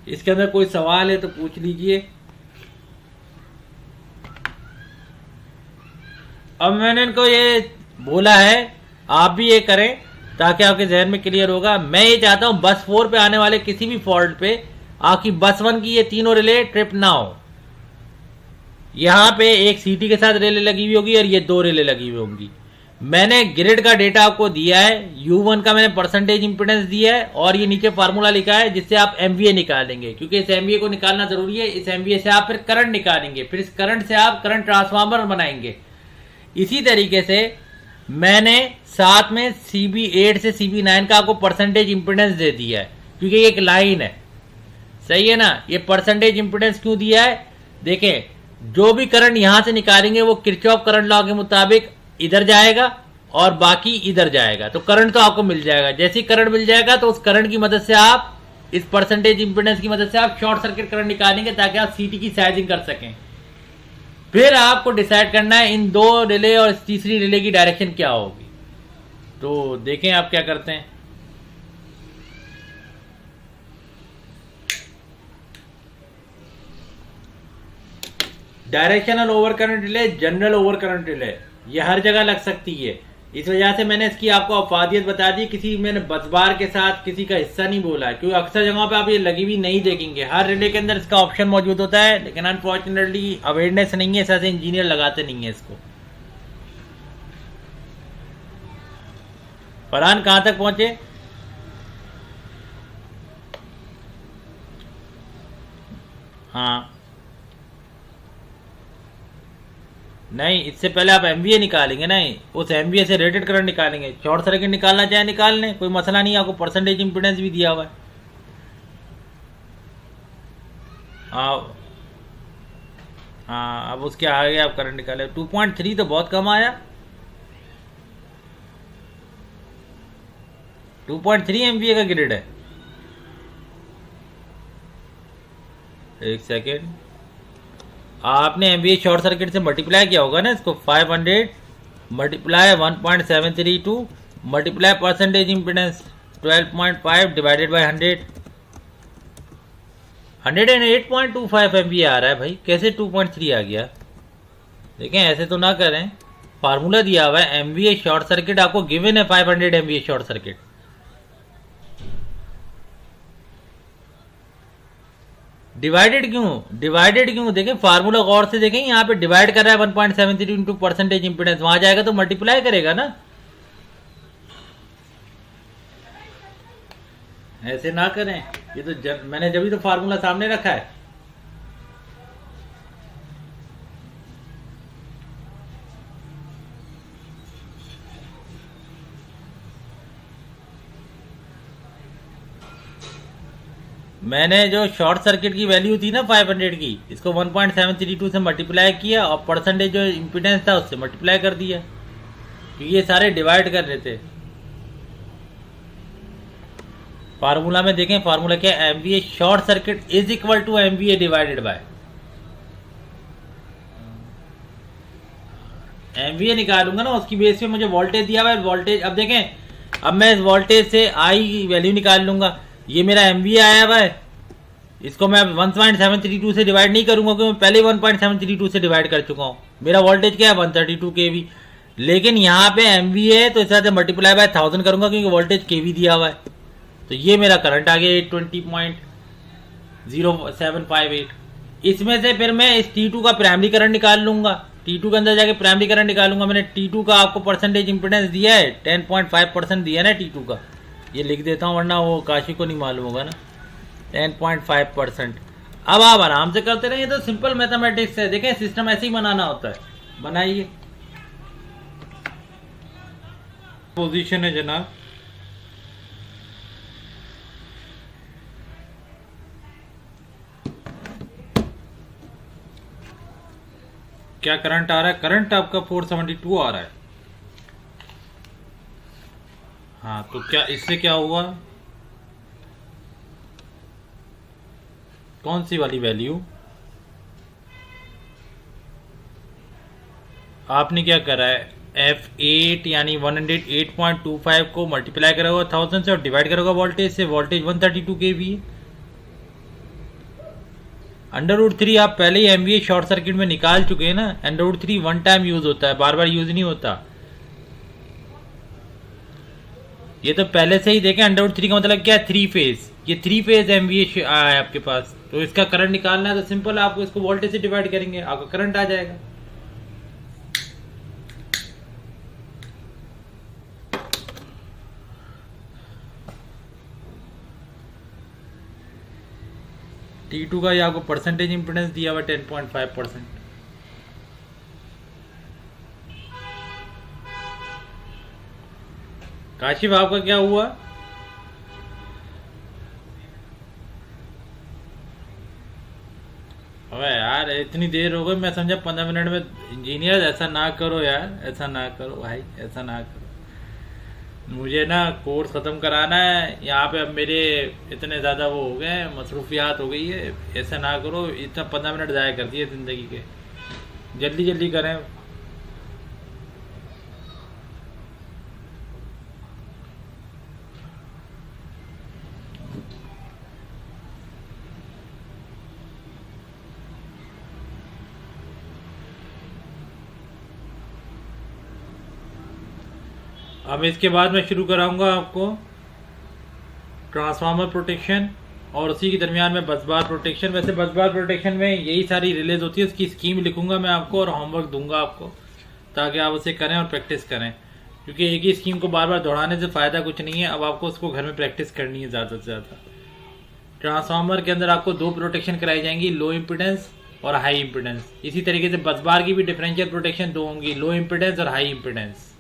इसके अंदर कोई सवाल है तो पूछ लीजिए। अब मैंने इनको ये बोला है आप भी ये करें ताकि आपके जहन में क्लियर होगा। मैं ये चाहता हूं बस 4 पे आने वाले किसी भी फॉल्ट पे आपकी बस 1 की ये तीनों रिले ट्रिप ना हो। यहां पे एक सीटी के साथ रिले लगी हुई होगी और ये 2 रिले लगी हुई होंगी। मैंने ग्रिड का डेटा आपको दिया है, U1 का मैंने परसेंटेज इंपीडेंस दिया है, और ये नीचे फार्मूला लिखा है जिससे आप MVA निकालेंगे, क्योंकि इस MVA को निकालना जरूरी है। इस MVA से आप फिर करंट निकालेंगे, फिर इस करंट से आप करंट ट्रांसफार्मर बनाएंगे। इसी तरीके से मैंने साथ में CB8 से CB9 का आपको परसेंटेज इंपीडेंस दे दिया है, क्योंकि ये एक लाइन है। सही है ना। ये परसेंटेज इंपीडेंस क्यों दिया है, देखें जो भी करंट यहां से निकालेंगे वो किरचॉफ करंट लॉ के मुताबिक इधर जाएगा और बाकी इधर जाएगा, तो करंट तो आपको मिल जाएगा। जैसे ही करंट मिल जाएगा तो उस करंट की मदद से आप इस परसेंटेज इंपीडेंस की मदद से आप शॉर्ट सर्किट करंट निकालेंगे ताकि आप सीटी की साइजिंग कर सकें। फिर आपको डिसाइड करना है इन 2 रिले और इस तीसरी रिले की डायरेक्शन क्या होगी। तो देखें आप क्या करते हैं। Directional over current relay, general over current relay, ये हर जगह लग सकती है। इस वजह से मैंने इसकी आपको अफादियत बता दी, किसी मैंने बसबार के साथ किसी का हिस्सा नहीं बोला है, क्योंकि अक्सर जगहों पे आप ये लगी हुई नहीं देखेंगे। हर रिले के अंदर इसका ऑप्शन मौजूद होता है, लेकिन अनफॉर्चुनेटली अवेयरनेस नहीं है, इस वजह से इंजीनियर लगाते नहीं है इसको। फरहान कहां तक पहुंचे? हाँ नहीं, इससे पहले आप एमवीए निकालेंगे, नहीं उस एमवीए से रेटेड करंट निकालेंगे। शॉर्ट सर्किट निकालना चाहे निकाल लें, कोई मसला नहीं है, आपको परसेंटेज इंपीडेंस भी दिया हुआ है। हाँ हाँ, अब उसके आगे आप करंट निकाले। 2.3 तो बहुत कम आया। 2.3 एमवीए का ग्रिड है। एक सेकेंड, आपने एमवीए शॉर्ट सर्किट से मल्टीप्लाई किया होगा ना इसको। 500 multiply 1.732 multiply percentage impedance 12.5 divided by 100, 108.25 MVA आ रहा है भाई। कैसे 2.3 आ गया? देखें, ऐसे तो ना करें। फार्मूला दिया हुआ है, एमवीए शॉर्ट सर्किट आपको गिवन है 500 एमवीए शॉर्ट सर्किट। डिवाइडेड क्यों? देखें फार्मूला गौर से देखें, यहाँ पे डिवाइड कर रहा है 1.73 इंटू परसेंटेज इंपीडेंस, वहां जाएगा तो मल्टीप्लाई करेगा ना। ऐसे ना करें, ये तो मैंने जब भी तो फार्मूला सामने रखा है। मैंने जो शॉर्ट सर्किट की वैल्यू थी ना 500 की, इसको 1.732 से मल्टीप्लाई किया और परसेंटेज जो इंपीडेंस था उससे मल्टीप्लाई कर दिया, क्योंकि ये सारे डिवाइड कर रहे थे। फार्मूला में देखें, फार्मूला क्या है? MVA short circuit is equal to MVA divided by MVA निकालूंगा ना, उसकी बेस पे मुझे वोल्टेज दिया हुआ है। वोल्टेज अब देखें, अब मैं इस वोल्टेज से आई की वैल्यू निकाल लूंगा। ये मेरा एमवीए आया हुआ है, इसको मैं 1.732 से डिवाइड नहीं करूंगा, क्योंकि मैं पहले 1.732 से डिवाइड कर चुका हूं। मेरा वोल्टेज क्या है? 132 केवी। लेकिन यहाँ पे एमवीए है तो इस तरह से मल्टीप्लाई बाय 1000 करूंगा, क्योंकि वोल्टेज केवी दिया हुआ है। तो ये मेरा करंट आ गया 820.0758। इसमें से फिर मैं इस T2 का प्राइमरी करंट निकाल लूंगा। T2 के अंदर जाके प्राइमरी करंट निकालूंगा। मैंने T2 का आपको परसेंटेज इंपीडेंस दिया है, 10.5% दिया है ना T2 का। ये लिख देता हूँ, वरना वो काशी को नहीं मालूम होगा ना। 10.5%। अब आप आराम से करते रहिए, तो सिंपल मैथमेटिक्स है। देखें, सिस्टम ऐसे ही बनाना होता है, बनाइए। पोजीशन है जनाब, क्या करंट आ रहा है? करंट आपका 472 आ रहा है। हाँ, तो क्या इससे क्या हुआ? कौन सी वाली वैल्यू? आपने क्या करा है? F8 यानी 108.25 को मल्टीप्लाई करा होगा 1000 से और डिवाइड करा होगा वोल्टेज से। वोल्टेज 132 kV है। √3 आप पहले ही एमवीए शॉर्ट सर्किट में निकाल चुके हैं ना। √3 वन टाइम यूज होता है, बार बार यूज नहीं होता। ये तो पहले से ही देखें, √3 का मतलब क्या है? 3 फेज। ये 3 फेज एमवीए आया है आपके पास, तो इसका करंट निकालना है तो सिंपल आप इसको वोल्टेज से डिवाइड करेंगे, आपका करंट आ जाएगा। T2 का ये आपको परसेंटेज इंपीडेंस दिया हुआ 10.5%। काशिफ आपका क्या हुआ? अबे यार, इतनी देर हो गई, मैं समझा 15 मिनट में। इंजीनियर ऐसा ना करो यार, ऐसा ना करो भाई, ऐसा ना करो। मुझे ना कोर्स ख़त्म कराना है यहाँ पे। अब मेरे इतने ज़्यादा वो हो गए, मसरूफियात हो गई है। ऐसा ना करो, इतना 15 मिनट ज़ाया कर दिए ज़िंदगी के। जल्दी जल्दी करें। अब इसके बाद मैं शुरू कराऊंगा आपको ट्रांसफार्मर प्रोटेक्शन और उसी के दरमियान में बस बार प्रोटेक्शन। वैसे बस बार प्रोटेक्शन में यही सारी रिलेज होती है, उसकी स्कीम लिखूंगा मैं आपको और होमवर्क दूंगा आपको, ताकि आप उसे करें और प्रैक्टिस करें, क्योंकि एक ही स्कीम को बार बार दोहराने से फ़ायदा कुछ नहीं है। अब आपको उसको घर में प्रैक्टिस करनी है ज़्यादा से ज़्यादा। ट्रांसफार्मर के अंदर आपको दो प्रोटेक्शन कराई जाएंगी, लो इम्पिडेंस और हाई इम्पिडेंस। इसी तरीके से बस बार की भी डिफरेंशियल प्रोटेक्शन दो होंगी, लो इम्पिडेंस और हाई इम्पिडेंस।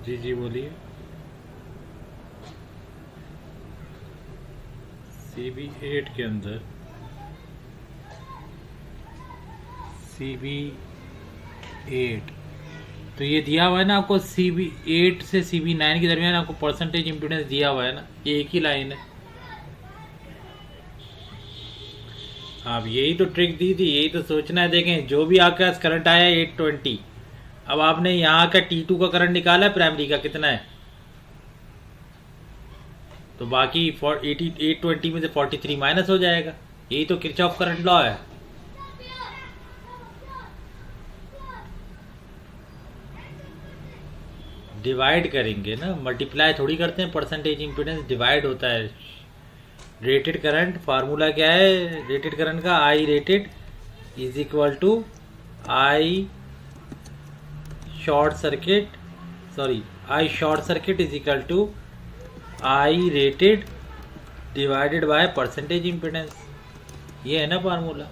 जी जी बोलिए। CB8 के अंदर CB8 तो ये दिया हुआ है ना आपको, CB8 से CB9 के दरमियान आपको परसेंटेज इम्पीडेंस दिया हुआ है ना, ये एक ही लाइन है। आप यही तो ट्रिक दी थी, यही तो सोचना है। देखें जो भी आपके पास करंट आया 820, अब आपने यहाँ का T2 का करंट निकाला है, प्राइमरी का कितना है, तो बाकी 820 में से 43 माइनस हो जाएगा। यही तो किरचॉफ करंट लॉ है। डिवाइड करेंगे ना, मल्टीप्लाई थोड़ी करते हैं। परसेंटेज इम्पीडेंस डिवाइड होता है। रेटेड करंट फार्मूला क्या है रेटेड करंट का, I rated is equal to I short circuit is equal to I rated divided by percentage impedance. ये है ना फार्मूला।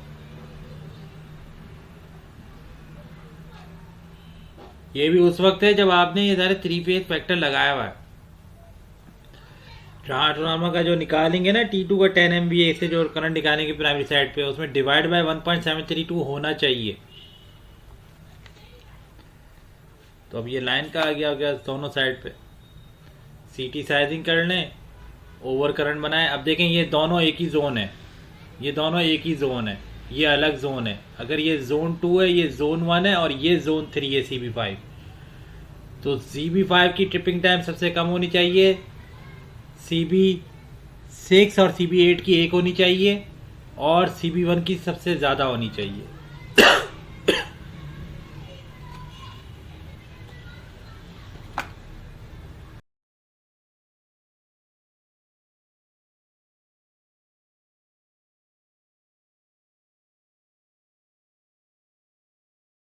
ये भी उस वक्त है जब आपने ये सारे 3 फेज फैक्टर लगाया हुआ है। ट्रांसफार्मर का जो निकालेंगे ना T2 का 10 MVA से जो करंट निकालेंगे प्राइमरी साइड पे, उसमें डिवाइड बाय 1.732 होना चाहिए। तो अब ये लाइन का आ गया दोनों साइड पे। CT साइजिंग कर लें, ओवर करंट बनाए। अब देखें ये दोनों एक ही जोन है, ये दोनों एक ही जोन है, ये अलग जोन है। अगर ये जोन 2 है, ये जोन 1 है और ये जोन 3 है CB5, तो CB5 की ट्रिपिंग टाइम सबसे कम होनी चाहिए, CB6 और CB8 की 1 होनी चाहिए और CB1 की सबसे ज़्यादा होनी चाहिए।